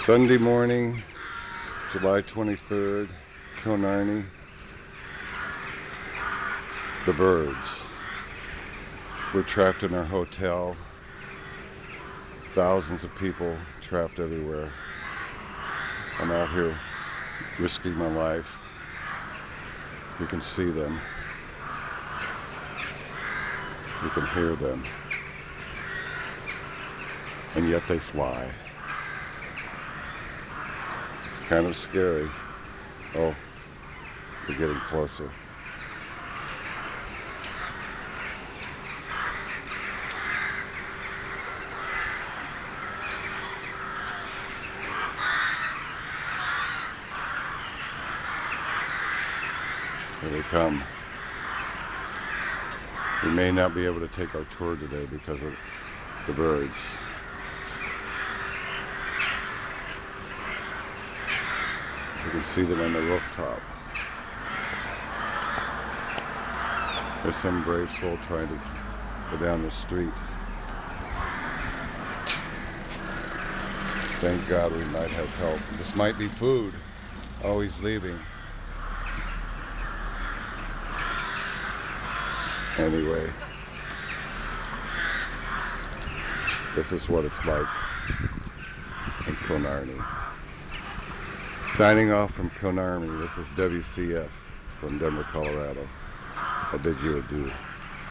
Sunday morning, July 23rd, Killarney. The birds. We're trapped in our hotel. Thousands of people trapped everywhere. I'm out here risking my life. You can see them. You can hear them. And yet they fly. It's kind of scary. Oh, they're getting closer. Here they come. We may not be able to take our tour today because of the birds. You can see them on the rooftop. There's some brave soul trying to go down the street. Thank God we might have help. This might be food. Oh, he's leaving. Anyway, this is what it's like in Killarney. Signing off from Killarney, this is WCS from Denver, Colorado. I bid you adieu.